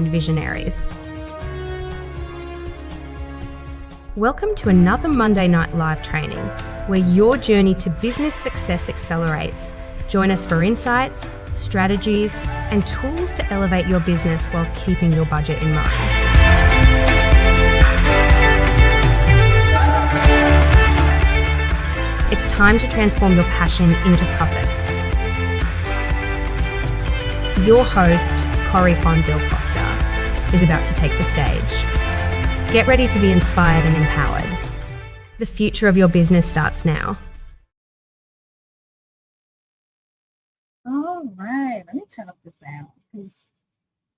and visionaries. Welcome to another Monday Night Live training, where your journey to business success accelerates. Join us for insights, strategies, and tools to elevate your business while keeping your budget in mind. It's time to transform your passion into profit. Your host, Corey von Bill Costa, is about to take the stage. Get ready to be inspired and empowered. The future of your business starts now. All right, let me turn up the sound because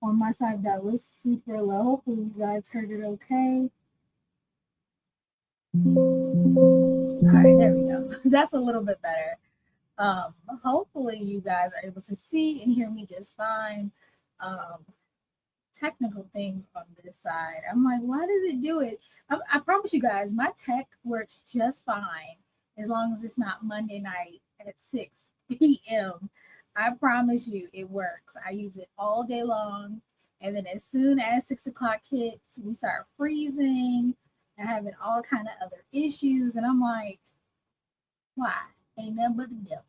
on my side that was super low. Hopefully you guys heard it okay. All right, there we go. That's a little bit better. Hopefully you guys are able to see and hear me just fine. Technical things on this side. I'm like, why does it do it? I promise you guys, my tech works just fine as long as it's not Monday night at 6 p.m. I promise you it works. I use it all day long. And then as soon as 6 o'clock hits, we start freezing and having all kind of other issues. And I'm like, why? Ain't nothing but the devil.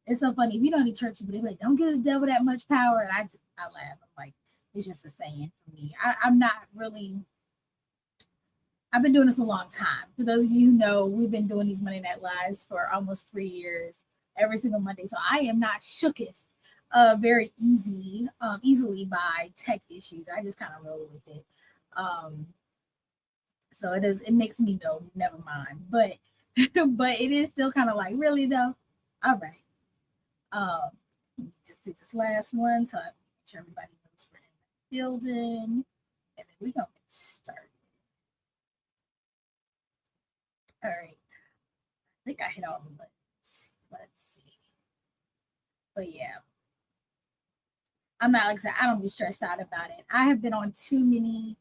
It's so funny. If you know any church people, they're like, don't give the devil that much power. And I laugh. I'm like, it's just a saying for me. I'm not really, I've been doing this a long time. For those of you who know, we've been doing these Monday Night Lives for almost 3 years, every single Monday. So I am not shooketh very easily by tech issues. I just kind of roll with it. So it makes me know, never mind. But but it is still kind of like, really though? All right. Let me just do this last one so I make sure everybody knows we're in the building. And then we're gonna get started. All right. I think I hit all the buttons. Let's see. But yeah. I'm not, like I said, I don't be stressed out about it. I have been on too many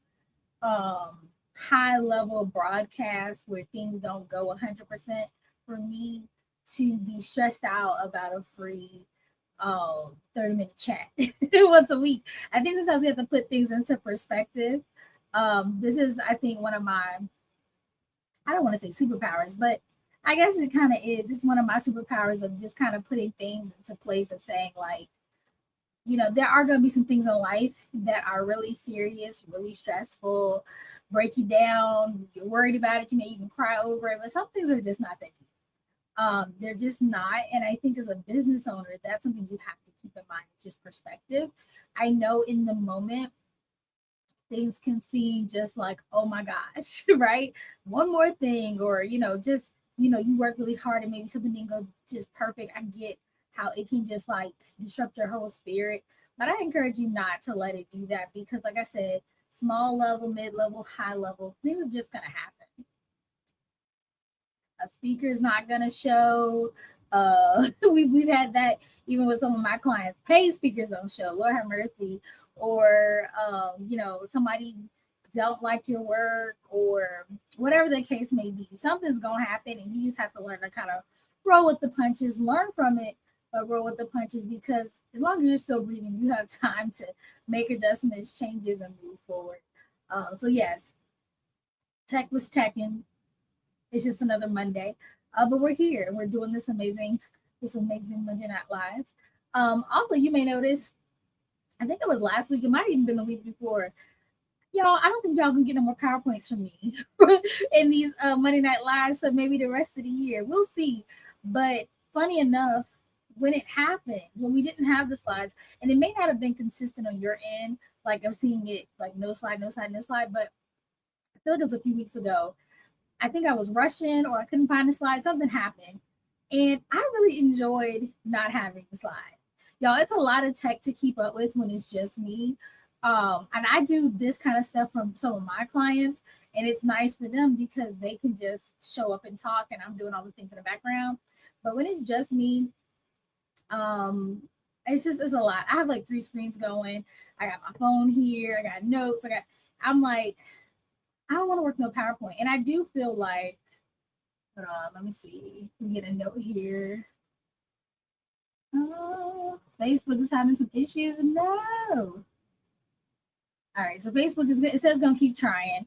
high level broadcasts where things don't go 100% for me to be stressed out about a free 30-minute chat once a week. I think sometimes we have to put things into perspective. This is, I think, one of my, I don't want to say superpowers, but I guess it kind of is. It's one of my superpowers of just kind of putting things into place of saying, like, you know, there are going to be some things in life that are really serious, really stressful, break you down. You're worried about it. You may even cry over it, but some things are just not that deep. They're just not. And I think as a business owner, that's something you have to keep in mind. It's just perspective. I know in the moment, things can seem just like, oh my gosh, right? One more thing, or, you know, just, you know, you work really hard and maybe something didn't go just perfect. I get how it can just like disrupt your whole spirit. But I encourage you not to let it do that because, like I said, small level, mid-level, high level, things are just going to happen. A speaker is not going to show. We've had that even with some of my clients. Paid speakers don't show. Lord have mercy. Or, you know, somebody don't like your work or whatever the case may be. Something's going to happen and you just have to learn to kind of roll with the punches, learn from it, but roll with the punches because as long as you're still breathing, you have time to make adjustments, changes, and move forward. So yes, tech was checking. It's just another Monday, but we're here and we're doing this amazing Monday Night Live. Also, you may notice, I think it was last week. It might have even been the week before. Y'all, I don't think y'all can get no more PowerPoints from me in these Monday Night Lives for maybe the rest of the year. We'll see. But funny enough, when it happened, when we didn't have the slides, and it may not have been consistent on your end, like I'm seeing it like no slide, but I feel like it was a few weeks ago. I think I was rushing or I couldn't find the slide. Something happened. And I really enjoyed not having the slide. Y'all, it's a lot of tech to keep up with when it's just me. And I do this kind of stuff from some of my clients, and it's nice for them because they can just show up and talk, and I'm doing all the things in the background. But when it's just me, it's a lot. I have like 3 screens going. I got my phone here. I got notes. I'm like, I don't want to work no PowerPoint. And I do feel like, hold on, let me see. Let me get a note here. Oh, Facebook is having some issues. No. All right, so Facebook is, it says gonna keep trying.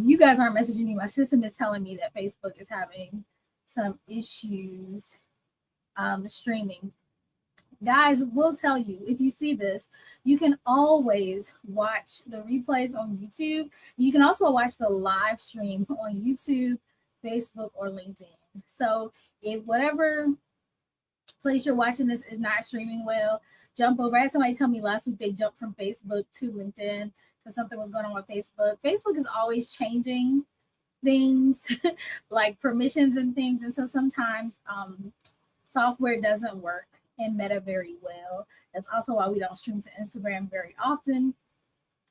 You guys aren't messaging me. My system is telling me that Facebook is having some issues streaming. Guys, will tell you, if you see this, you can always watch the replays on YouTube. You can also watch the live stream on YouTube, Facebook, or LinkedIn. So if whatever place you're watching this is not streaming well, jump over. I had somebody tell me last week they jumped from Facebook to LinkedIn because something was going on with Facebook. Facebook is always changing things like permissions and things. And so sometimes software doesn't work in Meta very well. That's also why we don't stream to Instagram very often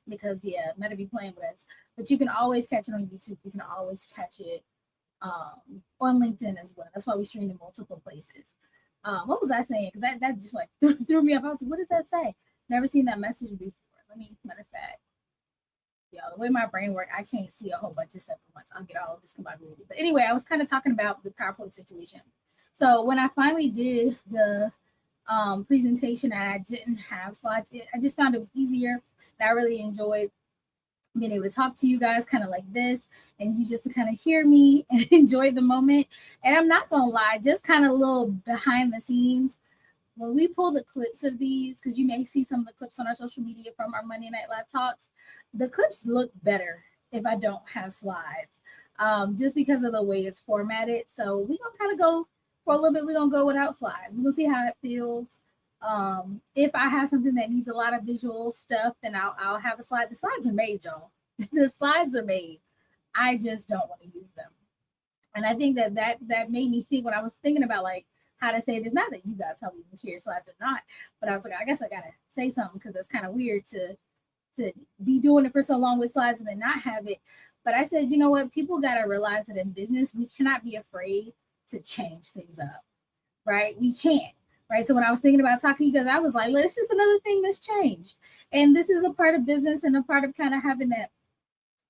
because, yeah, Meta be playing with us. But you can always catch it on YouTube. You can always catch it on LinkedIn as well. That's why we stream in multiple places. What was I saying? Because that just like threw me off. I was like, what does that say? Never seen that message before. Let me, matter of fact, yeah, the way my brain works, I can't see a whole bunch of stuff at once. I'll get all discombobulated. But anyway, I was kind of talking about the PowerPoint situation. So when I finally did the presentation and I didn't have slides, I just found it was easier. And I really enjoyed being able to talk to you guys kind of like this, and you just to kind of hear me and enjoy the moment. And I'm not gonna lie, just kind of a little behind the scenes. When we pull the clips of these, because you may see some of the clips on our social media from our Monday Night Live talks, the clips look better if I don't have slides, just because of the way it's formatted. So we're gonna kind of go for a little bit. We're gonna go without slides. We're gonna see how it feels. If I have something that needs a lot of visual stuff, then I'll have a slide. The slides are made, y'all. The slides are made. I just don't want to use them. And I think that made me think when I was thinking about like how to say this. Not that you guys probably even hear slides or not, but I was like, I guess I gotta say something because it's kind of weird to be doing it for so long with slides and then not have it. But I said, you know what? People gotta realize that in business, we cannot be afraid to change things up, right? We can't. Right. So when I was thinking about talking to you guys, I was like, it's just another thing that's changed. And this is a part of business and a part of kind of having that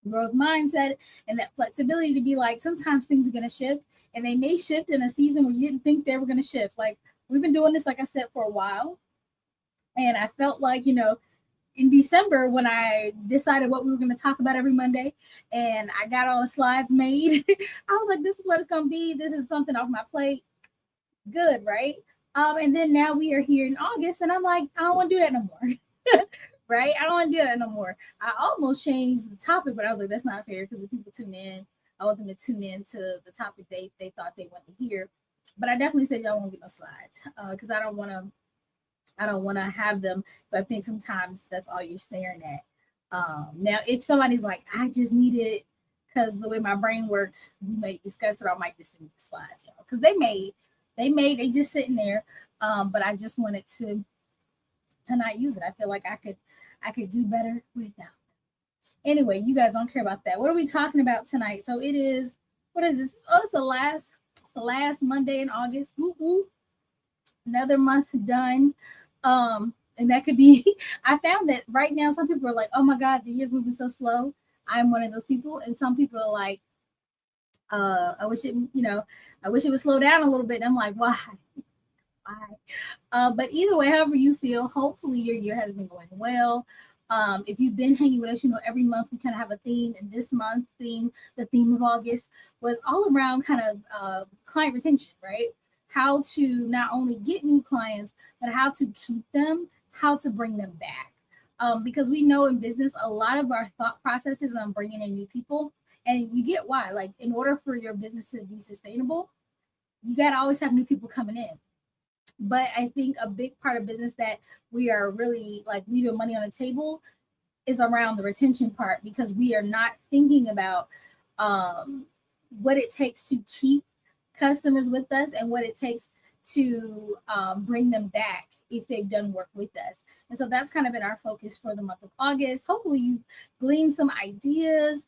growth mindset and that flexibility to be like, sometimes things are going to shift and they may shift in a season where you didn't think they were going to shift. Like we've been doing this, like I said, for a while. And I felt like, in December when I decided what we were going to talk about every Monday and I got all the slides made, I was like, this is what it's going to be. This is something off my plate. Good, right? And then now we are here in August, and I'm like, I don't want to do that no more. Right? I don't want to do that no more. I almost changed the topic, but I was like, that's not fair because if people tune in, I want them to tune in to the topic they thought they wanted to hear. But I definitely said y'all won't get no slides because I don't want to have them. But I think sometimes that's all you're staring at. Now, if somebody's like, I just need it because the way my brain works, we may discuss it, or I might just send the slides, y'all, because they just sitting there. But I just wanted to not use it. I feel like I could do better without. Anyway, you guys don't care about that. What are we talking about tonight? So it is, what is this? Oh, it's the last Monday in August. Woo woo. Another month done. And that could be, I found that right now some people are like, oh my God, the year's moving so slow. I'm one of those people. And some people are like, I wish it would slow down a little bit. And I'm like, why? But either way, however you feel, hopefully your year has been going well. If you've been hanging with us, every month we kind of have a theme, and this month the theme of August was all around kind of client retention, right? How to not only get new clients, but how to keep them, how to bring them back. Because we know in business, a lot of our thought processes on bringing in new people, and you get why. Like, in order for your business to be sustainable, you got to always have new people coming in. But I think a big part of business that we are really like leaving money on the table is around the retention part, because we are not thinking about what it takes to keep customers with us and what it takes to bring them back if they've done work with us. And so that's kind of been our focus for the month of August. Hopefully you gleaned some ideas,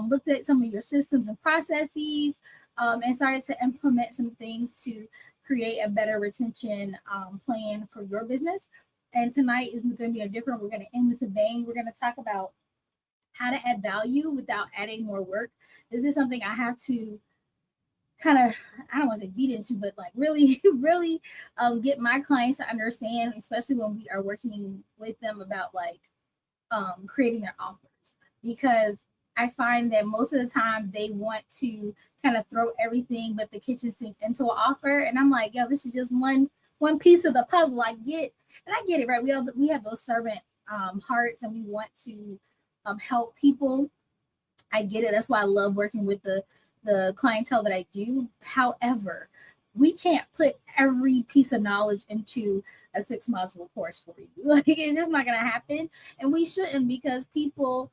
looked at some of your systems and processes, and started to implement some things to create a better retention plan for your business. And tonight is going to be no different. We're going to end with a bang. We're going to talk about how to add value without adding more work. This is something I have to kind of, I don't want to say beat into, but like really get my clients to understand, especially when we are working with them about like creating their offers, because I find that most of the time they want to kind of throw everything but the kitchen sink into an offer, and I'm like, yo, this is just one piece of the puzzle. I get it, right? We have those servant hearts, and we want to help people. I get it. That's why I love working with the clientele that I do. However, we can't put every piece of knowledge into a 6 module course for you. Like, it's just not going to happen, and we shouldn't, because people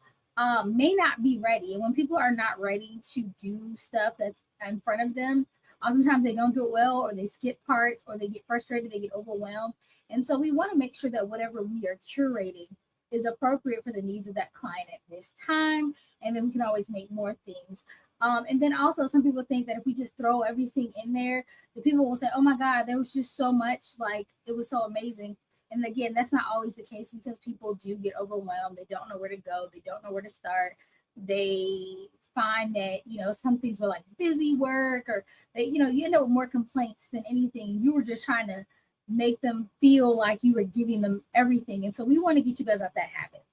may not be ready. And when people are not ready to do stuff that's in front of them, oftentimes they don't do it well, or they skip parts, or they get frustrated, they get overwhelmed. And so we want to make sure that whatever we are curating is appropriate for the needs of that client at this time. And then we can always make more things. And then also, some people think that if we just throw everything in there, the people will say, oh my God, there was just so much, like it was so amazing. And again, that's not always the case, because people do get overwhelmed. They don't know where to go. They don't know where to start. They find that, some things were like busy work, or they, you end up with more complaints than anything. You were just trying to make them feel like you were giving them everything. And so we want to get you guys out that habit,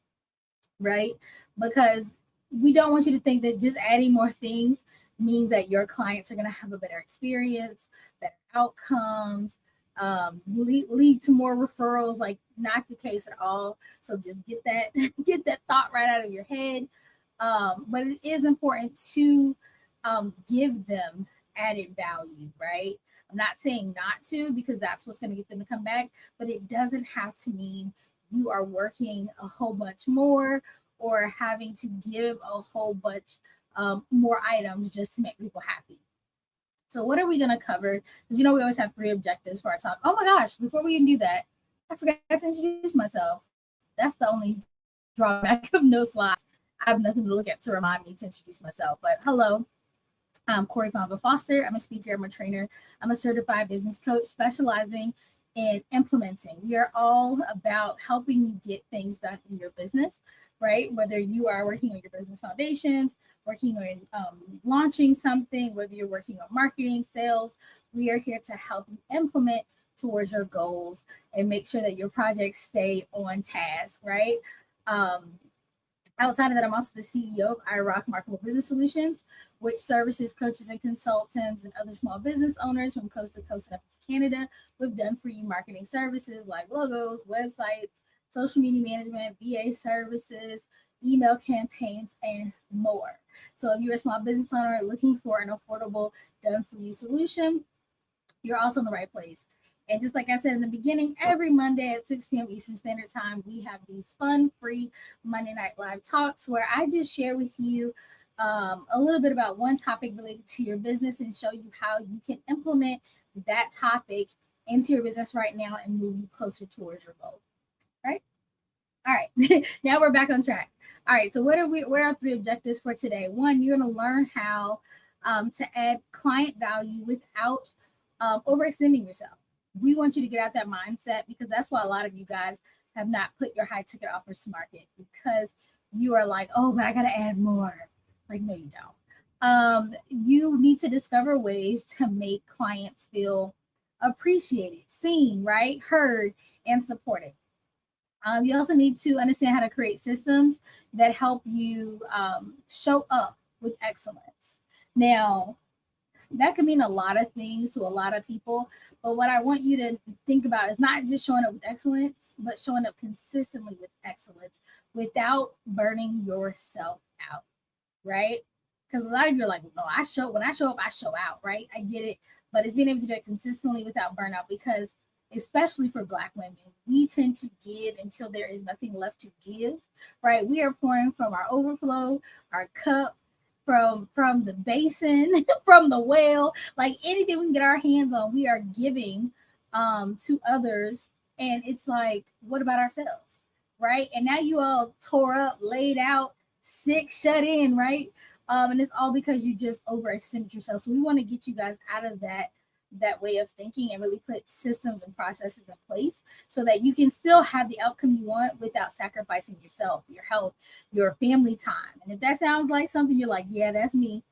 right? Because we don't want you to think that just adding more things means that your clients are going to have a better experience, better outcomes, lead to more referrals. Like, not the case at all. So just get that thought right out of your head. But it is important to give them added value, right? I'm not saying not to, because that's what's going to get them to come back, but it doesn't have to mean you are working a whole bunch more, or having to give a whole bunch more items just to make people happy. So what are we going to cover? Because we always have 3 objectives for our talk. Oh my gosh, before we even do that, I forgot to introduce myself. That's the only drawback of no slides. I have nothing to look at to remind me to introduce myself. But hello, I'm Corey Fonva Foster. I'm a speaker, I'm a trainer, I'm a certified business coach specializing in implementing. We are all about helping you get things done in your business, right? Whether you are working on your business foundations, working on launching something, whether you're working on marketing, sales, we are here to help you implement towards your goals and make sure that your projects stay on task, right? Outside of that, I'm also the CEO of iRock Marketable Business Solutions, which services coaches and consultants and other small business owners from coast to coast and up to Canada. We've done for you marketing services like logos, websites, social media management, VA services, email campaigns, and more. So if you're a small business owner looking for an affordable, done-for-you solution, you're also in the right place. And just like I said in the beginning, every Monday at 6 p.m. Eastern Standard Time, we have these fun, free Monday Night Live talks where I just share with you a little bit about one topic related to your business and show you how you can implement that topic into your business right now and move you closer towards your goal. Right? All right. Now we're back on track. All right. So what are our 3 objectives for today? 1, you're going to learn how to add client value without overextending yourself. We want you to get out that mindset, because that's why a lot of you guys have not put your high ticket offers to market, because you are like, oh, but I got to add more. Like, no, you don't. You need to discover ways to make clients feel appreciated, seen, right, heard, and supported. You also need to understand how to create systems that help you show up with excellence. Now, that can mean a lot of things to a lot of people, but what I want you to think about is not just showing up with excellence, but showing up consistently with excellence without burning yourself out, right? Because a lot of you are like, no, when I show up, I show out, right? I get it, but it's being able to do it consistently without burnout, because especially for Black women, we tend to give until there is nothing left to give, right? We are pouring from our overflow, our cup, from the basin, from the well, like anything we can get our hands on, we are giving to others. And it's like, what about ourselves, right? And now you all tore up, laid out, sick, shut in, right? And it's all because you just overextended yourself. So we want to get you guys out of that way of thinking and really put systems and processes in place so that you can still have the outcome you want without sacrificing yourself, your health, your family time. And if that sounds like something you're like, yeah, that's me,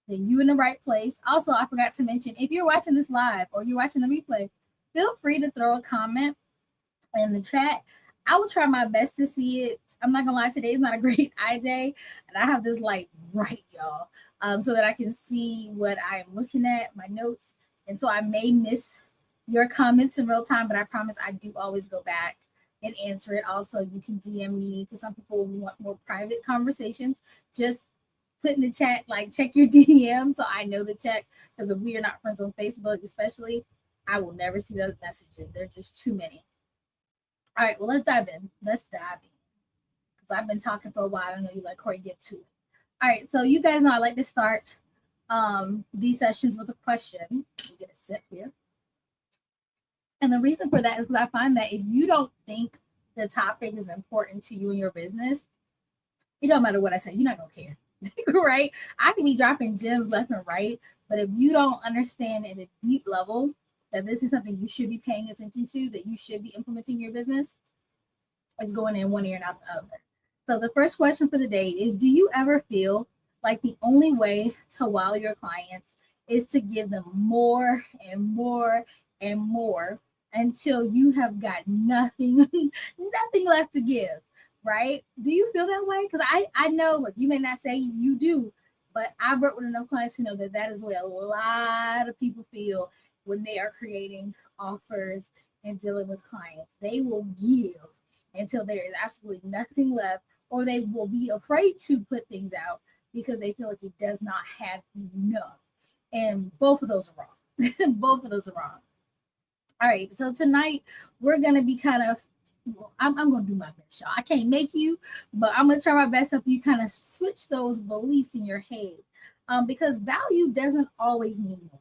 then you're in the right place. Also, I forgot to mention, if you're watching this live or you're watching the replay, feel free to throw a comment in the chat. I will try my best to see it. I'm not gonna lie, today is not a great eye day, and I have this light bright, y'all, so that I can see what I'm looking at, my notes, and so I may miss your comments in real time, but I promise I do always go back and answer it. Also, you can DM me because some people want more private conversations. Just put in the chat, like, check your DM so I know to check, because if we are not friends on Facebook, especially, I will never see those messages. They're just too many. All right, well, let's dive in. Because I've been talking for a while. I know you like Corey, get to it. All right, so you guys know I like to start these sessions with a question. You get a sip here. And the reason for that is because I find that if you don't think the topic is important to you and your business, it don't matter what I say, you're not gonna care. Right? I can be dropping gems left and right, but if you don't understand at a deep level that this is something you should be paying attention to, that you should be implementing in your business, it's going in one ear and out the other. So the first question for the day is, do you ever feel like the only way to wow your clients is to give them more and more and more until you have got nothing, nothing left to give? Right? Do you feel that way? Because I know, like, you may not say you do, but I've worked with enough clients to know that that is the way a lot of people feel when they are creating offers and dealing with clients. They will give until there is absolutely nothing left, or they will be afraid to put things out because they feel like it does not have enough. And both of those are wrong. Both of those are wrong. All right, so tonight we're going to be kind of, I'm going to do my best, y'all. I can't make you, but I'm going to try my best to help you kind of switch those beliefs in your head, because value doesn't always mean more,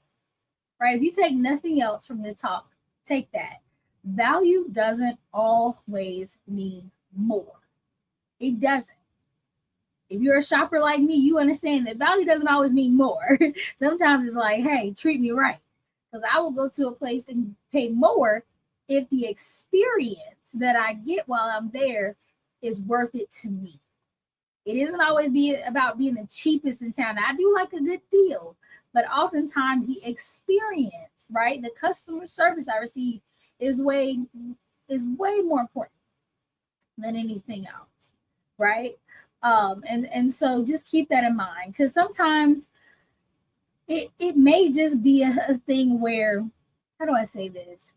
right? If you take nothing else from this talk, take that. Value doesn't always mean more. It doesn't. If you're a shopper like me, you understand that value doesn't always mean more. Sometimes it's like, hey, treat me right. Because I will go to a place and pay more if the experience that I get while I'm there is worth it to me. It isn't always about being the cheapest in town. I do like a good deal, but oftentimes the experience, right, the customer service I receive is way more important than anything else, right? And so just keep that in mind, because sometimes it may just be a thing where, how do I say this?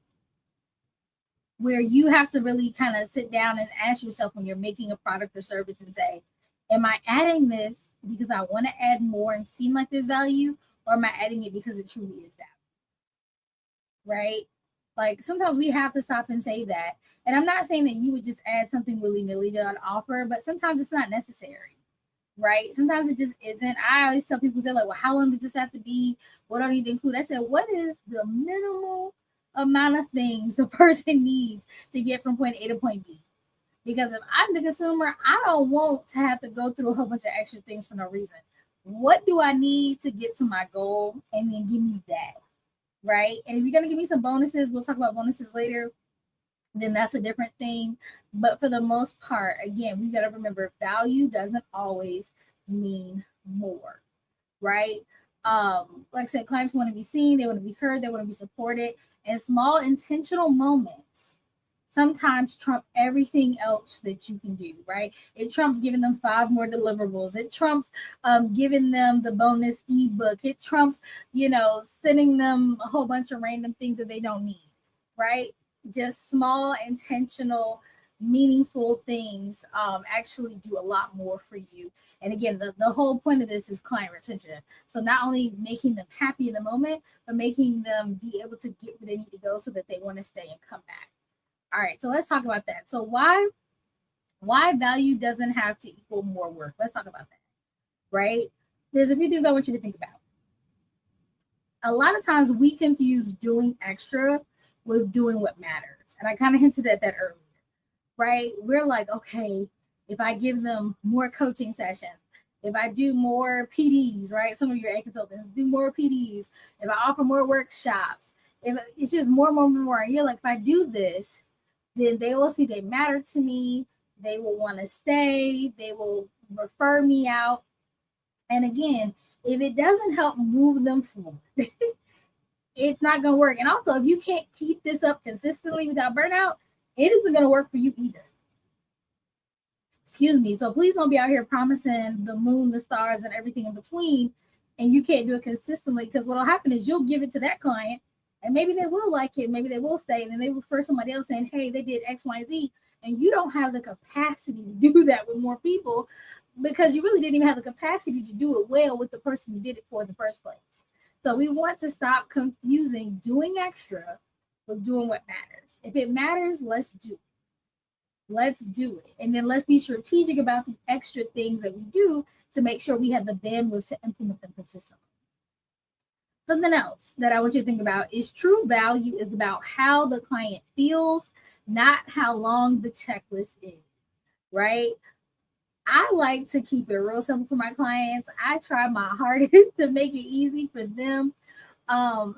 Where you have to really kind of sit down and ask yourself when you're making a product or service and say, am I adding this because I want to add more and seem like there's value, or am I adding it because it truly is value? Right? Like, sometimes we have to stop and say that. And I'm not saying that you would just add something willy-nilly to an offer, but sometimes it's not necessary, right? Sometimes it just isn't. I always tell people, they're like, well, how long does this have to be? What do I need to include? I said, what is the minimal amount of things the person needs to get from point A to point B? Because if I'm the consumer, I don't want to have to go through a whole bunch of extra things for no reason. What do I need to get to my goal? And then give me that. Right? And if you're going to give me some bonuses, we'll talk about bonuses later, then that's a different thing. But for the most part, again, we got to remember, value doesn't always mean more, right? Like I said, clients want to be seen, they want to be heard, they want to be supported, and small intentional moments sometimes trump everything else that you can do, right? It trumps giving them 5 more deliverables. It trumps giving them the bonus ebook. It trumps, sending them a whole bunch of random things that they don't need, right? Just small, intentional, meaningful things actually do a lot more for you. And again, the whole point of this is client retention. So not only making them happy in the moment, but making them be able to get where they need to go so that they want to stay and come back. All right, so let's talk about that. So why value doesn't have to equal more work? Let's talk about that, right? There's a few things I want you to think about. A lot of times we confuse doing extra with doing what matters. And I kind of hinted at that earlier, right? We're like, okay, if I give them more coaching sessions, if I do more PDs, right? Some of your consultants do more PDs. If I offer more workshops, if it's just more. And you're like, if I do this, then they will see they matter to me. They will want to stay. They will refer me out. And again, if it doesn't help move them forward, it's not going to work. And also, if you can't keep this up consistently without burnout, it isn't going to work for you either. Excuse me. So please don't be out here promising the moon, the stars, and everything in between, and you can't do it consistently. Because what'll happen is you'll give it to that client, and maybe they will like it, maybe they will stay, and then they refer somebody else saying, "Hey, they did X, Y, Z," and you don't have the capacity to do that with more people because you really didn't even have the capacity to do it well with the person you did it for in the first place. So we want to stop confusing doing extra with doing what matters. If it matters, let's do it. Let's do it. And then let's be strategic about the extra things that we do to make sure we have the bandwidth to implement them consistently. Something else that I want you to think about is true value is about how the client feels, not how long the checklist is, right? I like to keep it real simple for my clients. I try my hardest to make it easy for them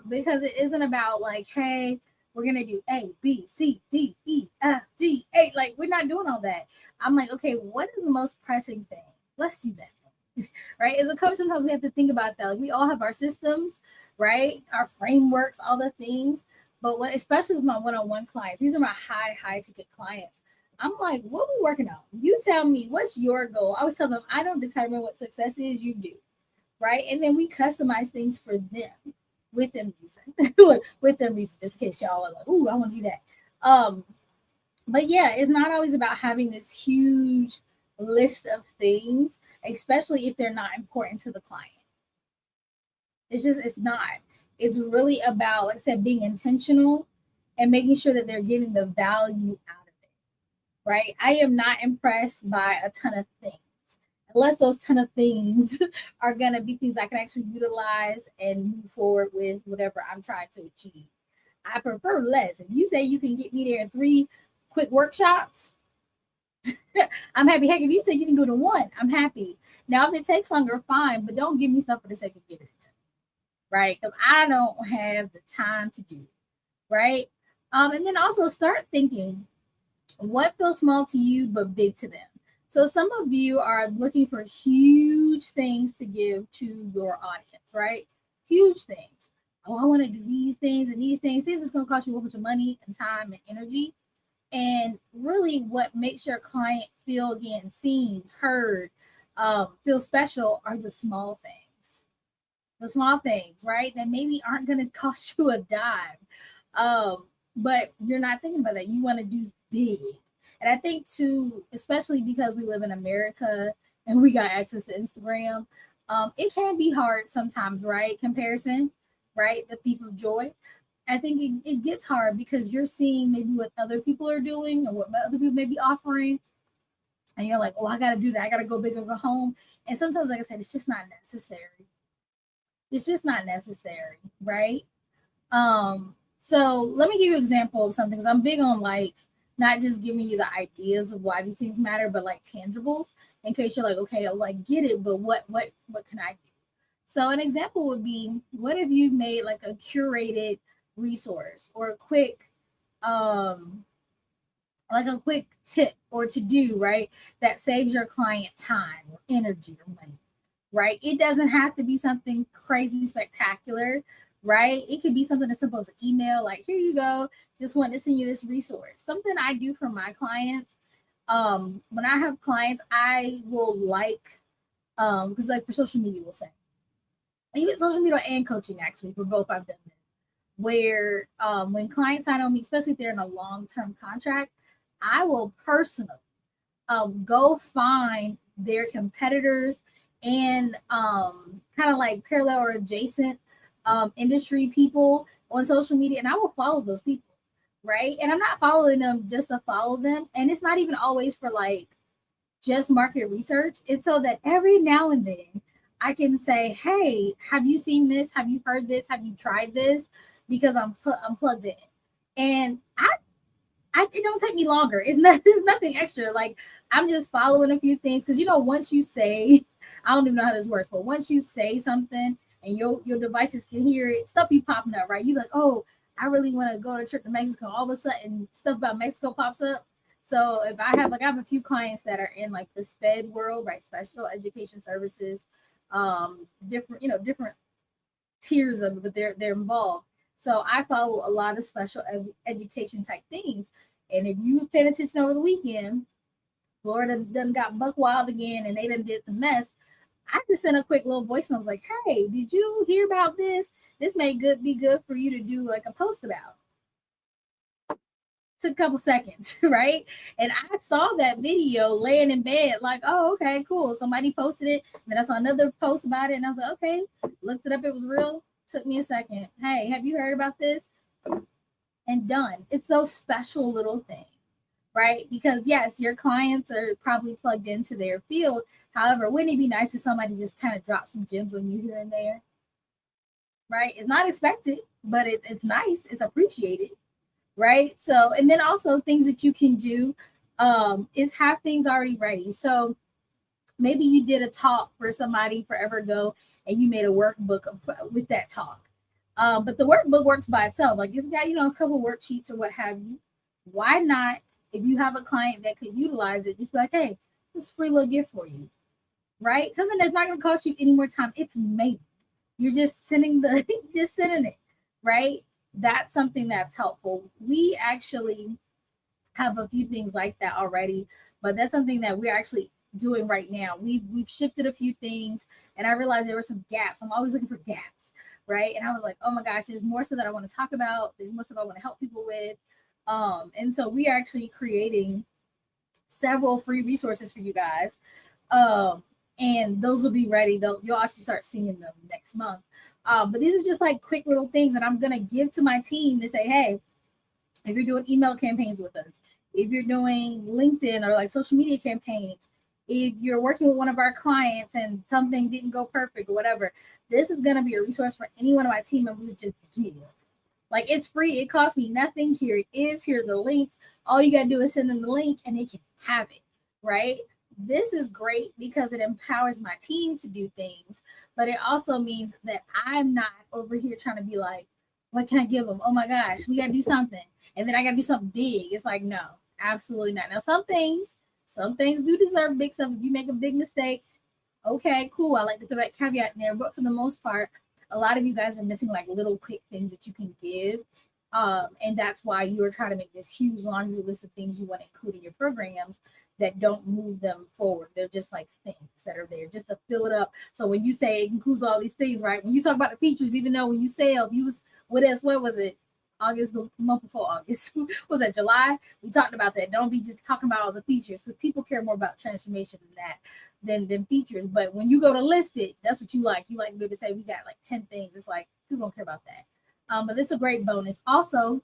because it isn't about like, hey, we're going to do A, B, C, D, E, F, G, A. Like, we're not doing all that. I'm like, okay, what is the most pressing thing? Let's do that. Right? As a coach, sometimes we have to think about that. Like, we all have our systems, right? Our frameworks, all the things. But when, especially with my one-on-one clients, these are my high ticket clients. I'm like, what we working on? You tell me, what's your goal? I always tell them, I don't determine what success is, you do. Right? And then we customize things for them with them reason. With them reason, just in case y'all are like, ooh, I want to do that. But yeah, it's not always about having this huge list of things, especially if they're not important to the client. It's not. It's really about, like I said, being intentional and making sure that they're getting the value out of it, right? I am not impressed by a ton of things unless those ton of things are going to be things I can actually utilize and move forward with whatever I'm trying to achieve. I prefer less. If you say you can get me there in 3 quick workshops, I'm happy. Heck, if you say you can do it in 1, I'm happy. Now, if it takes longer, fine, but don't give me stuff for the sake of giving it to me, right? Because I don't have the time to do it, right? And then also start thinking, what feels small to you but big to them? So some of you are looking for huge things to give to your audience, right? Huge things. Oh, I want to do these things and these things. Things that's going to cost you a bunch of money and time and energy. And really what makes your client feel again seen, heard, feel special are the small things. The small things, right? That maybe aren't going to cost you a dime. But you're not thinking about that. You want to do big. And I think too, especially because we live in America and we got access to Instagram, it can be hard sometimes, right? Comparison, right? The thief of joy. I think it gets hard because you're seeing maybe what other people are doing or what other people may be offering. And you're like, oh, I got to do that. I got to go big or go home. And sometimes, like I said, it's just not necessary. It's just not necessary, right? So let me give you an example of something. Because I'm big on like not just giving you the ideas of why these things matter, but like tangibles in case you're like, okay, I'll like get it, but what can I do? So an example would be, what if you made like a curated resource or a quick like a quick tip or to do, right? That saves your client time or energy or money, right? It doesn't have to be something crazy spectacular, right? It could be something as simple as an email, like, here you go, just want to send you this resource. Something I do for my clients. When I have clients, I will like, because like for social media, we'll say, even social media and coaching, actually, for both I've done this, where when clients sign on me, especially if they're in a long-term contract, I will personally go find their competitors and kind of like parallel or adjacent industry people on social media, and I will follow those people, right? And I'm not following them just to follow them, and it's not even always for like just market research. It's so that every now and then I can say, hey, have you seen this? Have you heard this? Have you tried this? Because I'm plugged in, and it don't take me longer. It's nothing extra. Like, I'm just following a few things because once you say, I don't even know how this works, but once you say something and your devices can hear it, stuff be popping up, right? You like, oh, I really want to go on a trip to Mexico. All of a sudden, stuff about Mexico pops up. So if I have a few clients that are in like the SPED world, right? Special education services, different tiers of it, but they're involved. So I follow a lot of special education type things. And if you was paying attention over the weekend, Florida done got buck wild again and they done did some mess. I just sent a quick little voice note. I was like, hey, did you hear about this? This may be good for you to do like a post about. Took a couple seconds, right? And I saw that video laying in bed, like, oh, okay, cool. Somebody posted it. Then I saw another post about it, and I was like, okay, looked it up. It was real. Took me a second. Hey, have you heard about this? And done. It's those special little things, right? Because yes, your clients are probably plugged into their field. However, wouldn't it be nice if somebody just kind of dropped some gems on you here and there? Right? It's not expected, but it's nice. It's appreciated, right? So, and then also things that you can do is have things already ready. So maybe you did a talk for somebody forever ago and you made a workbook with that talk. But the workbook works by itself. Like it's got, a couple worksheets or what have you. Why not, if you have a client that could utilize it, just be like, hey, this is a free little gift for you, right? Something that's not going to cost you any more time. It's made. You're just sending it, right? That's something that's helpful. We actually have a few things like that already, but that's something that we're actually doing right now. We've shifted a few things, and I realized there were some gaps. I'm always looking for gaps, right? And I was like, oh my gosh, there's more stuff that I want to talk about. There's more stuff I want to help people with. And so we are actually creating several free resources for you guys. And those will be ready. You'll actually start seeing them next month. But these are just like quick little things that I'm gonna give to my team to say, hey, if you're doing email campaigns with us, if you're doing LinkedIn or like social media campaigns, if you're working with one of our clients and something didn't go perfect or whatever, this is gonna be a resource for any one of my team members to just give. Like it's free, it costs me nothing. Here it is, here are the links. All you gotta do is send them the link and they can have it, right? This is great because it empowers my team to do things, but it also means that I'm not over here trying to be like, what can I give them? Oh my gosh, we gotta do something, and then I gotta do something big. It's like, no, absolutely not. Now, some things do deserve big stuff. If you make a big mistake, okay, cool. I like to throw that caveat in there, but for the most part, a lot of you guys are missing like little quick things that you can give. And that's why you are trying to make this huge laundry list of things you want to include in your programs that don't move them forward. They're just like things that are there just to fill it up. So when you say it includes all these things, right? When you talk about the features, even though when you say if you was with us, what was it? August, the month before August, was that July? We talked about that. Don't be just talking about all the features because people care more about transformation than that than features. But when you go to list it, that's what you like. You like to be able to say we got like 10 things. It's like people don't care about that. But it's a great bonus. Also,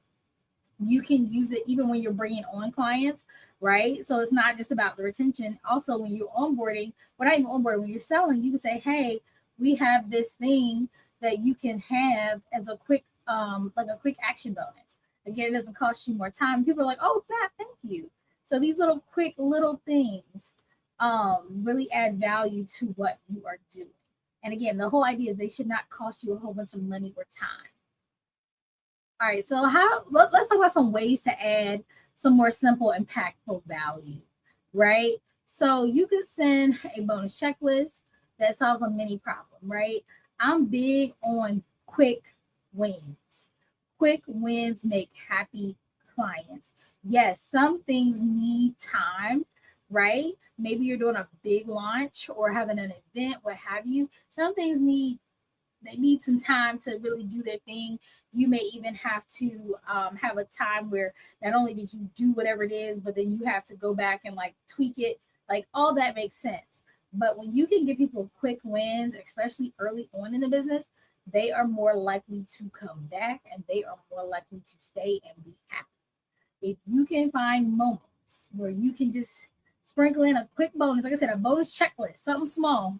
you can use it even when you're bringing on clients, right? So it's not just about the retention. Also, when you're onboarding, well, not even onboarding, when you're selling, you can say, hey, we have this thing that you can have as a quick, like a quick action bonus. Again, it doesn't cost you more time. People are like, oh, snap, thank you. So these little quick little things really add value to what you are doing. And again, the whole idea is they should not cost you a whole bunch of money or time. All right, so let's talk about some ways to add some more simple, impactful value, right? So you could send a bonus checklist that solves a mini problem, right? I'm big on quick wins. Quick wins make happy clients. Yes, some things need time, right? Maybe you're doing a big launch or having an event, what have you. Some things need some time to really do their thing. You may even have to have a time where not only did you do whatever it is, but then you have to go back and like tweak it. Like all that makes sense. But when you can give people quick wins, especially early on in the business, they are more likely to come back and they are more likely to stay and be happy. If you can find moments where you can just sprinkle in a quick bonus, like I said, a bonus checklist, something small,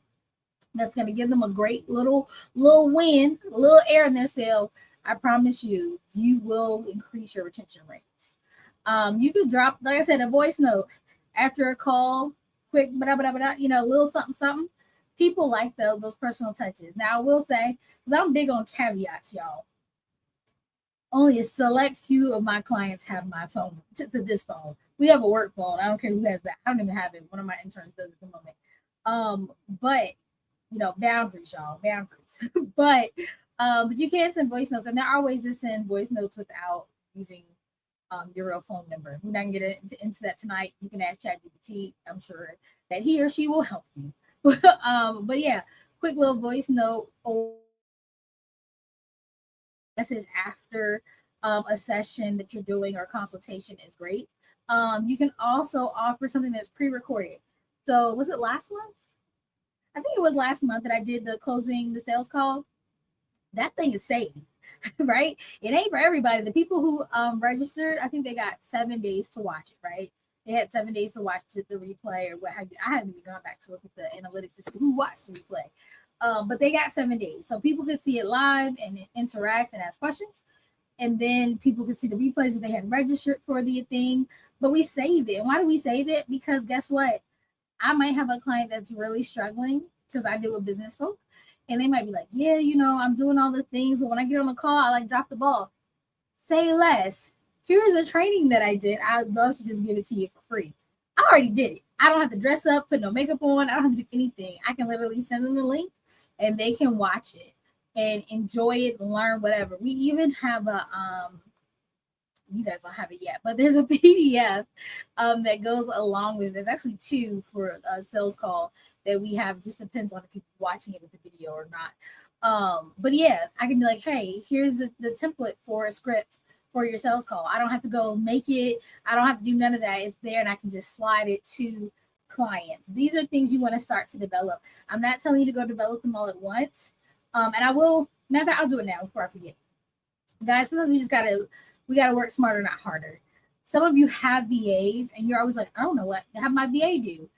that's going to give them a great little win, a little air in their sail, I promise you, you will increase your retention rates. You could drop, like I said, a voice note after a call, quick, little something. People like those personal touches. Now, I will say, because I'm big on caveats, y'all. Only a select few of my clients have my phone, to this phone. We have a work phone. I don't care who has that. I don't even have it. One of my interns does at the moment. But boundaries, y'all, boundaries. but you can send voice notes, and there are ways to send voice notes without using your real phone number. We're not gonna get into that tonight. You can ask ChatGPT. I'm sure that he or she will help you. But yeah, quick little voice note or message after a session that you're doing or consultation is great. You can also offer something that's pre-recorded. So was it last month? I think it was last month that I did the closing the sales call. That thing is saved, right? It ain't for everybody. The people who registered, I think they got 7 days to watch it, right? They had 7 days to watch the replay or what have you. I haven't even gone back to look at the analytics to see who watched the replay. But they got 7 days. So people could see it live and interact and ask questions. And then people could see the replays if they had registered for the thing. But we saved it. And why do we save it? Because guess what? I might have a client that's really struggling because I deal with business folk. And they might be like, yeah, I'm doing all the things, but when I get on the call, I like drop the ball. Say less. Here's a training that I did. I'd love to just give it to you for free. I already did it. I don't have to dress up, put no makeup on. I don't have to do anything. I can literally send them the link and they can watch it and enjoy it and learn whatever. We even have a you guys don't have it yet, but there's a PDF that goes along with it. There's actually two for a sales call that we have. It just depends on if people watching it with the video or not. But yeah, I can be like, hey, here's the template for a script for your sales call. I don't have to go make it. I don't have to do none of that. It's there and I can just slide it to clients. These are things you want to start to develop. I'm not telling you to go develop them all at once. And I will, matter of fact, I'll do it now before I forget. Guys, sometimes we gotta work smarter, not harder. Some of you have VAs and you're always like, I don't know what to have my VA do.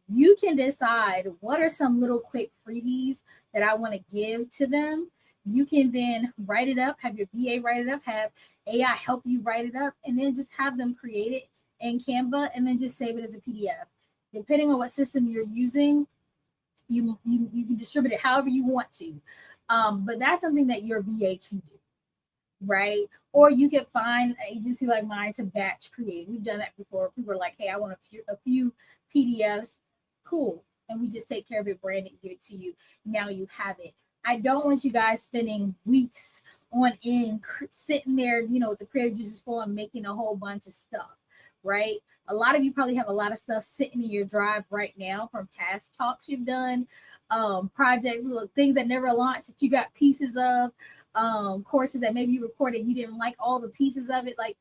You can decide what are some little quick freebies that I want to give to them. You can then write it up, have your VA write it up, have AI help you write it up, and then just have them create it in Canva and then just save it as a PDF. Depending on what system you're using, you can distribute it however you want to. But that's something that your VA can do, right? Or you could find an agency like mine to batch create. We've done that before. People are like, hey, I want a few PDFs. Cool. And we just take care of it, brand it, give it to you. Now you have it. I don't want you guys spending weeks on end sitting there, with the creative juices flowing, making a whole bunch of stuff, right? A lot of you probably have a lot of stuff sitting in your drive right now from past talks you've done, projects, things that never launched that you got pieces of, courses that maybe you recorded, you didn't like all the pieces of it. Like,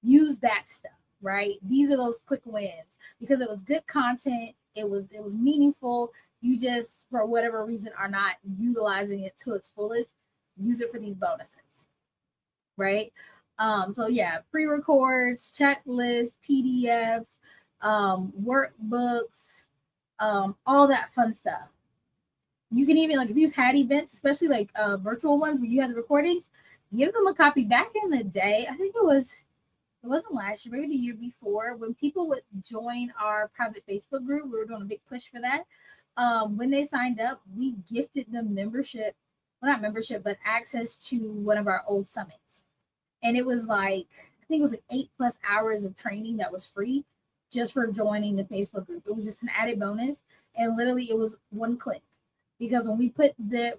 use that stuff, right? These are those quick wins because it was good content. It was meaningful. You just, for whatever reason, are not utilizing it to its fullest. Use it for these bonuses, right? So yeah, pre-records, checklists, PDFs, workbooks, all that fun stuff. You can even, like, if you've had events, especially like virtual ones where you have the recordings, give them a copy. Back in the day, I think it wasn't last year, maybe the year before, when people would join our private Facebook group, we were doing a big push for that. When they signed up, we gifted them membership, well, not membership, but access to one of our old summits. And it was like, I think it was like 8+ hours of training that was free just for joining the Facebook group. It was just an added bonus. And literally it was one click. Because when we put their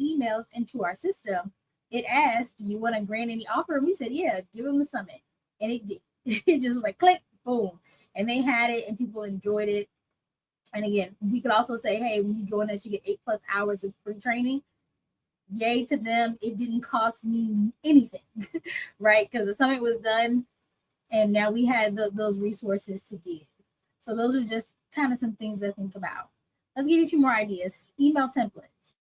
emails into our system, it asked, do you want to grant any offer? And we said, yeah, give them the summit. And it did. It just was like, click, boom. And they had it and people enjoyed it. And again, we could also say, hey, when you join us, you get 8+ hours of free training. Yay to them. It didn't cost me anything, right? Because the summit was done and now we had those resources to give. So those are just kind of some things to think about. Let's give you a few more ideas. Email templates.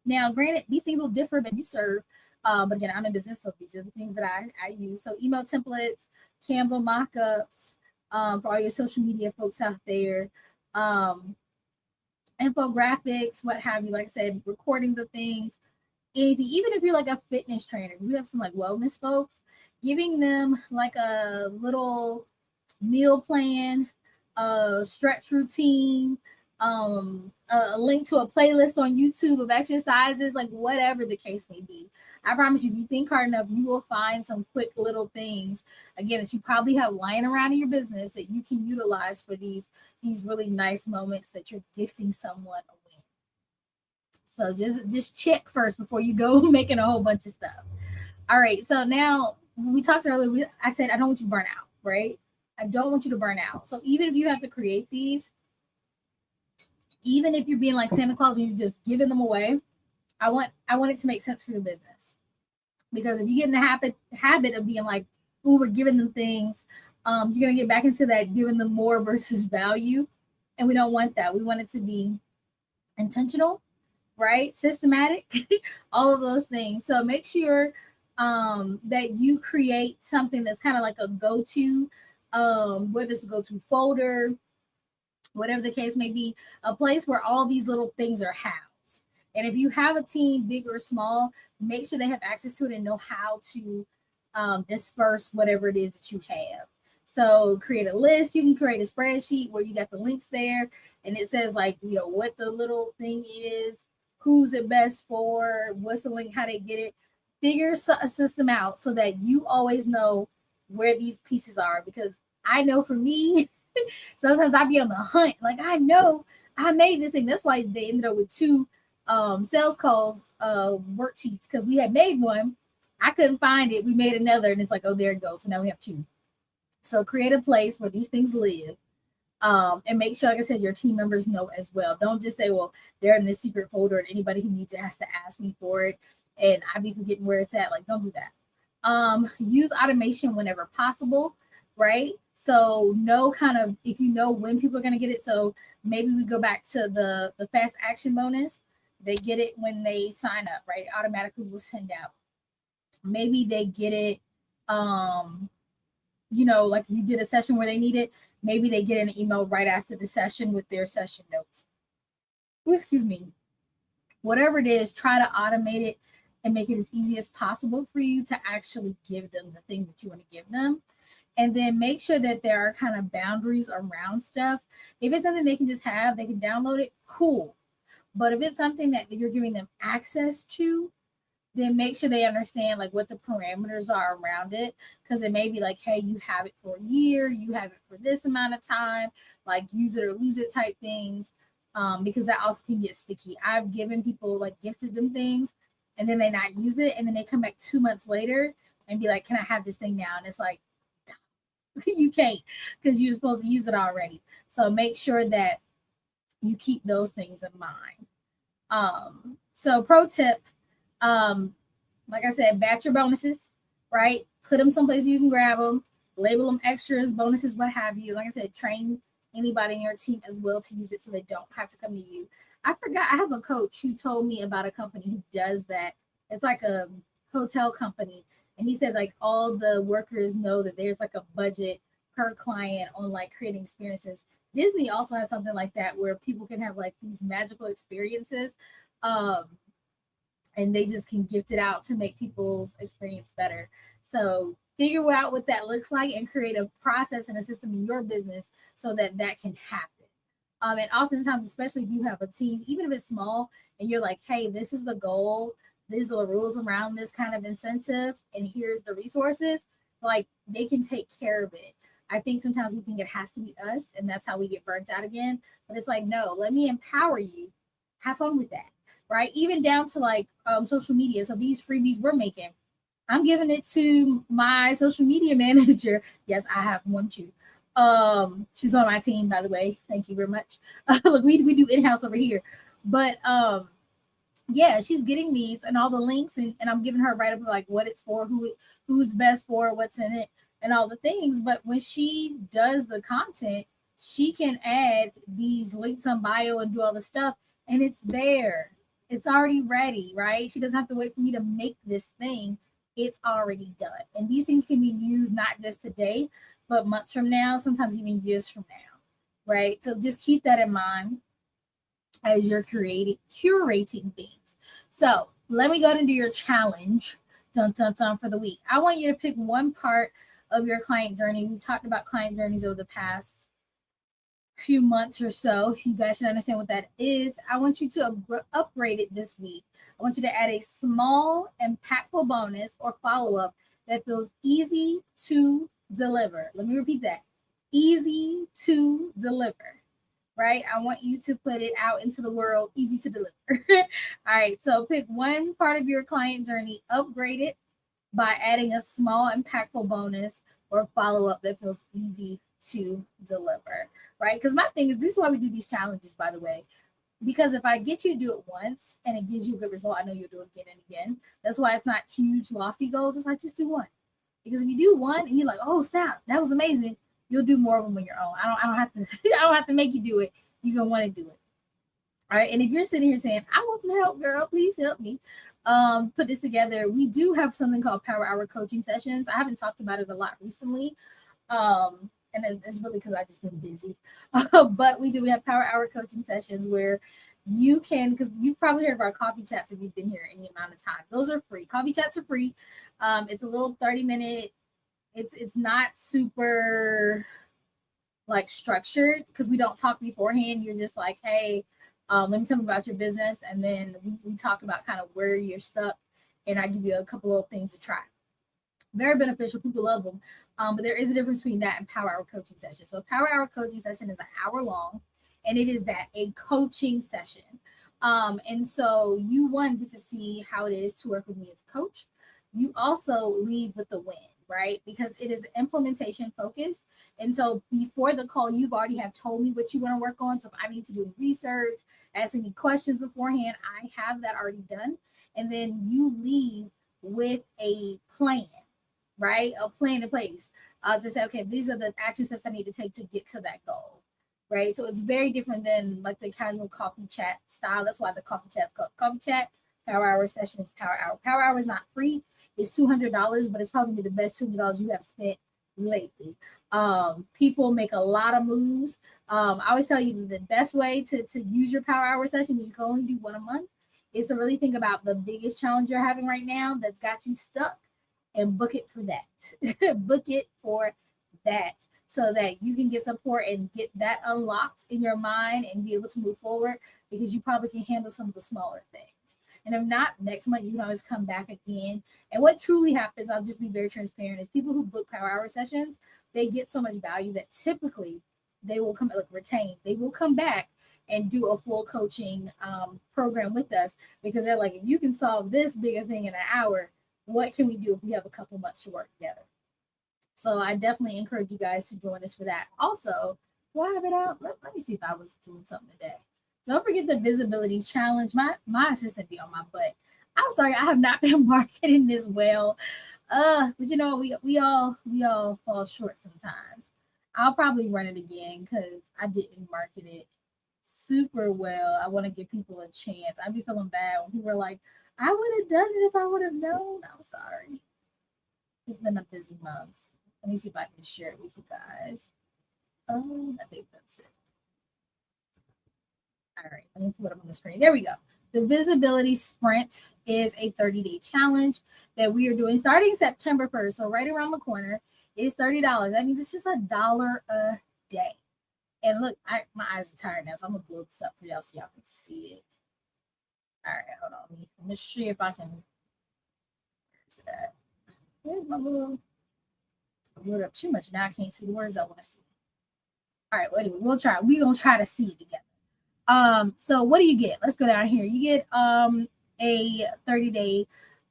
Now, granted, these things will differ as you serve. But again, I'm in business, so these are the things that I use. So email templates, Canva mock-ups, for all your social media folks out there, infographics, what have you. Like I said, recordings of things, anything. Even if you're like a fitness trainer, because we have some like wellness folks, giving them like a little meal plan, a stretch routine, a link to a playlist on YouTube of exercises, like whatever the case may be. I promise you, if you think hard enough, you will find some quick little things, again, that you probably have lying around in your business that you can utilize for these really nice moments that you're gifting someone a win. So just check first before you go making a whole bunch of stuff. All right. So now we talked earlier. I said I don't want you to burn out, right? I don't want you to burn out. So even if you have to create these, even if you're being like Santa Claus and you're just giving them away, I want it to make sense for your business. Because if you get in the habit of being like, "Ooh, we're giving them things," you're gonna get back into that giving them more versus value, and we don't want that. We want it to be intentional, right? Systematic, all of those things. So make sure that you create something that's kind of like a go-to, whether it's a go-to folder, whatever the case may be, a place where all these little things are housed. And if you have a team, big or small, make sure they have access to it and know how to disperse whatever it is that you have. So create a list. You can create a spreadsheet where you got the links there, and it says like, you know, what the little thing is, who's it best for, what's the link, how they get it. Figure a system out so that you always know where these pieces are. Because I know for me, sometimes I be on the hunt. Like I know I made this thing. That's why they ended up with two sales calls worksheets, because we had made one. I couldn't find it. We made another, and it's like, oh, there it goes. So now we have two. So create a place where these things live. And make sure, like I said, your team members know as well. Don't just say, well, they're in this secret folder and anybody who needs it has to ask me for it. And I be forgetting where it's at. Like, don't do that. Use automation whenever possible, right? So know kind of if you know when people are going to get it. So maybe we go back to the fast action bonus. They get it when they sign up, right? It automatically will send out. Maybe they get it like you did a session where they need it, maybe they get an email right after the session with their session notes. Ooh, excuse me. Whatever it is, try to automate it and make it as easy as possible for you to actually give them the thing that you want to give them. And then make sure that there are kind of boundaries around stuff. If it's something they can just have, they can download it, cool. But if it's something that you're giving them access to, then make sure they understand like what the parameters are around it. Because it may be like, hey, you have it for a year, you have it for this amount of time, like use it or lose it type things. Because that also can get sticky. I've given people like gifted them things and then they not use it, and then they come back 2 months later and be like, can I have this thing now? And it's like, you can't, because you're supposed to use it already. So make sure that you keep those things in mind. So pro tip, like I said, batch your bonuses, right? Put them someplace you can grab them, label them extras, bonuses, what have you. Like I said, train anybody in your team as well to use it so they don't have to come to you. I forgot, I have a coach who told me about a company who does that. It's like a hotel company. And he said like all the workers know that there's like a budget per client on like creating experiences. Disney also has something like that where people can have like these magical experiences. And they just can gift it out to make people's experience better. So figure out what that looks like and create a process and a system in your business so that that can happen. And oftentimes, especially if you have a team, even if it's small, and you're like, hey, this is the goal, these are the rules around this kind of incentive, and here's the resources, like they can take care of it. I think sometimes we think it has to be us, and that's how we get burnt out again. But it's like, no, let me empower you. Have fun with that, right? Even down to like social media. So these freebies we're making, I'm giving it to my social media manager. Yes, I have one too. She's on my team, by the way. Thank you very much. Look, we do in-house over here. But yeah, she's getting these and all the links, and I'm giving her right up like what it's for, who's best for, what's in it, and all the things. But when she does the content, she can add these links on bio and do all the stuff, and it's there. It's already ready, right? She doesn't have to wait for me to make this thing. It's already done. And these things can be used not just today, but months from now, sometimes even years from now, right? So just keep that in mind as you're curating things. So let me go into your challenge for the week. I want you to pick one part of your client journey. We talked about client journeys over the past few months or so. You guys should understand what that is. I want you to upgrade it this week. I want you to add a small, impactful bonus or follow-up that feels easy to deliver. Let me repeat that. Easy to deliver. right? I want you to put it out into the world, easy to deliver. All right, so pick one part of your client journey, upgrade it by adding a small, impactful bonus or follow up that feels easy to deliver, right? Because my thing is, this is why we do these challenges, by the way. Because if I get you to do it once and it gives you a good result, I know you'll do it again and again. That's why it's not huge, lofty goals. It's like just do one. Because if you do one and you're like, oh snap, that was amazing, you'll do more of them on your own. I don't have to I don't have to make you do it. You're gonna want to do it. All right. And if you're sitting here saying, I want some help, girl, please help me put this together. We do have something called Power Hour coaching sessions. I haven't talked about it a lot recently. And it's really because I've just been busy. But we have Power Hour coaching sessions where you can, because you've probably heard of our coffee chats if you've been here any amount of time. Those are free. Coffee chats are free. It's a little 30-minute. It's not super like structured because we don't talk beforehand. You're just like, hey, let me tell me about your business, and then we talk about kind of where you're stuck, and I give you a couple of things to try. Very beneficial. People love them. But there is a difference between that and Power Hour coaching session. So Power Hour coaching session is an hour long, and it is a coaching session. And so you get to see how it is to work with me as a coach. You also leave with the win, right? Because it is implementation focused. And so before the call, you've already have told me what you want to work on. So if I need to do research, ask any questions beforehand, I have that already done. And then you leave with a plan, right? A plan in place to say, okay, these are the action steps I need to take to get to that goal, right? So it's very different than like the casual coffee chat style. That's why the coffee chat is called coffee chat. Power Hour session is Power Hour. Power Hour is not free. It's $200, but it's probably the best $200 you have spent lately. People make a lot of moves. I always tell you the best way to use your Power Hour session is you can only do one a month. Is to really think about the biggest challenge you're having right now that's got you stuck and book it for that. Book it for that so that you can get support and get that unlocked in your mind and be able to move forward because you probably can handle some of the smaller things. And if not, next month you can always come back again. And what truly happens, I'll just be very transparent, is people who book Power Hour sessions, they get so much value that typically they will come retain. They will come back and do a full coaching program with us because they're like, if you can solve this big a thing in an hour, what can we do if we have a couple months to work together? So I definitely encourage you guys to join us for that. Also, do I have it up? Let me see if I was doing something today. Don't forget the visibility challenge. My assistant be on my butt. I'm sorry, I have not been marketing this well. But you know, we all fall short sometimes. I'll probably run it again because I didn't market it super well. I want to give people a chance. I'd be feeling bad when people are like, I would have done it if I would have known. I'm sorry. It's been a busy month. Let me see if I can share it with you guys. I think that's it. All right, let me put it up on the screen. There we go. The Visibility Sprint is a 30-day challenge that we are doing starting September 1st. So right around the corner. It's $30. That means it's just $1 a day. And look, my eyes are tired now, so I'm going to blow this up for y'all so y'all can see it. All right, hold on. Let me see if I can. Where's that? Where's my little? I blew it up too much. Now I can't see the words I want to see. All right, well, anyway, we'll try. We're going to try to see it together. So what do you get? Let's go down here. You get a 30-day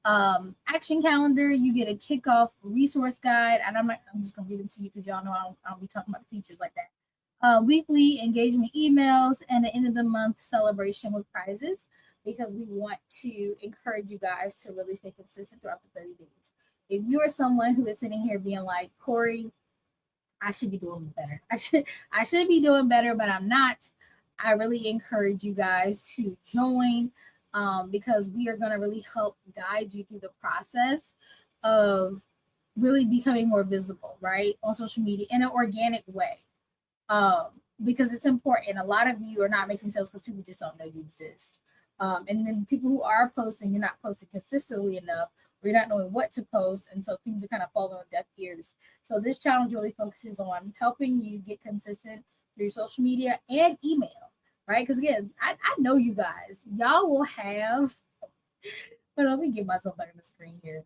action calendar. You get a kickoff resource guide, and I'm just gonna read them to you because y'all know I'll be talking about features like that. Weekly engagement emails and the end of the month celebration with prizes because we want to encourage you guys to really stay consistent throughout the 30 days. If you are someone who is sitting here being like, Corey, I should be doing better. I should be doing better, but I'm not. I really encourage you guys to join because we are going to really help guide you through the process of really becoming more visible, right, on social media in an organic way. Because it's important. A lot of you are not making sales because people just don't know you exist. And then people who are posting, you're not posting consistently enough, or you're not knowing what to post, and so things are kind of falling on deaf ears. So this challenge really focuses on helping you get consistent through social media and email, right? Because again, I know you guys. Y'all will have, but let me get myself back on the screen here.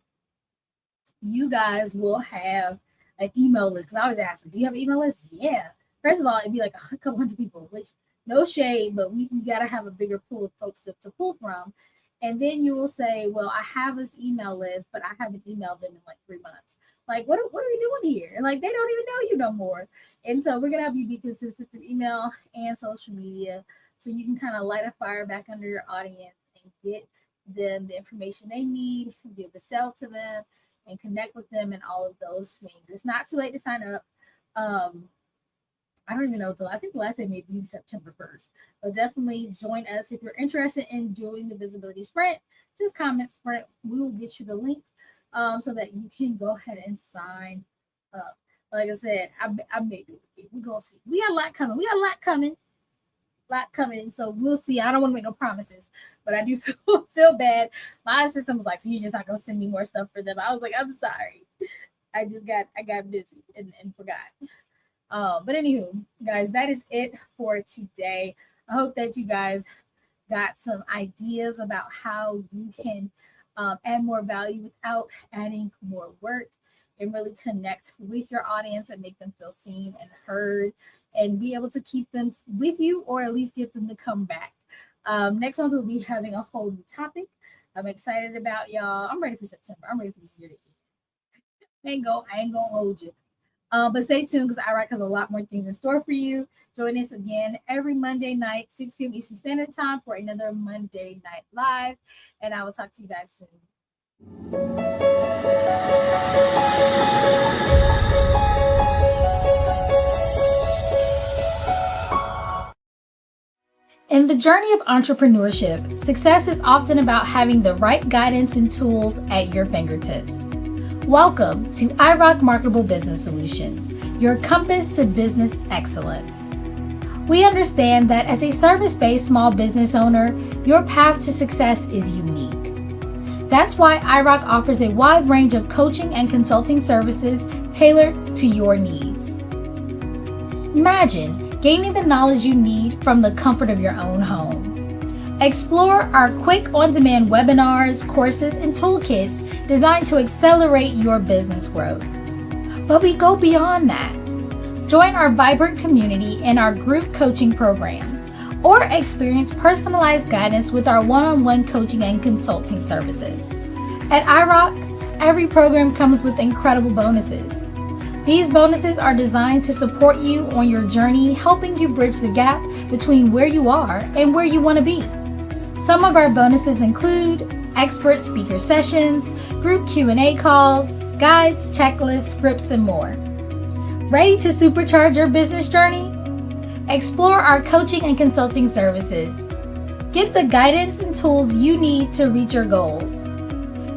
You guys will have an email list. Because I always ask them, do you have an email list? Yeah. First of all, it'd be like a couple hundred people, which no shade, but we got to have a bigger pool of folks to pull from. And then you will say, well, I have this email list, but I haven't emailed them in like 3 months. Like, what are we doing here? Like, they don't even know you no more. And so we're going to have you be consistent through email and social media, so you can kind of light a fire back under your audience and get them the information they need, be able to sell to them and connect with them and all of those things. It's not too late to sign up. I don't even know, I think the last day may be September 1st, but definitely join us. If you're interested in doing the visibility sprint, just comment sprint. We will get you the link so that you can go ahead and sign up. Like I said, I may do it. We're going to see. We got a lot coming. So we'll see. I don't want to make no promises, but I do feel bad. My assistant was like, so you're just not going to send me more stuff for them. I was like, I'm sorry. I got busy and forgot. But anywho, guys, that is it for today. I hope that you guys got some ideas about how you can add more value without adding more work, and really connect with your audience and make them feel seen and heard, and be able to keep them with you, or at least get them to come back. Next month we'll be having a whole new topic. I'm excited about y'all. I'm ready for September. I'm ready for this year to end. I ain't gonna hold you. But stay tuned, because iRock has a lot more things in store for you. Join us again every Monday night, 6 p.m. Eastern Standard Time, for another Monday Night Live. And I will talk to you guys soon. In the journey of entrepreneurship, success is often about having the right guidance and tools at your fingertips. Welcome to iRock Marketable Business Solutions, your compass to business excellence. We understand that as a service-based small business owner, your path to success is unique. That's why iRock offers a wide range of coaching and consulting services tailored to your needs. Imagine gaining the knowledge you need from the comfort of your own home. Explore our quick on-demand webinars, courses, and toolkits designed to accelerate your business growth. But we go beyond that. Join our vibrant community in our group coaching programs, or experience personalized guidance with our one-on-one coaching and consulting services. At iRock, every program comes with incredible bonuses. These bonuses are designed to support you on your journey, helping you bridge the gap between where you are and where you want to be. Some of our bonuses include expert speaker sessions, group Q&A calls, guides, checklists, scripts, and more. Ready to supercharge your business journey? Explore our coaching and consulting services. Get the guidance and tools you need to reach your goals.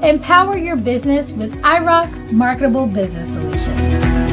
Empower your business with iRock Marketable Business Solutions.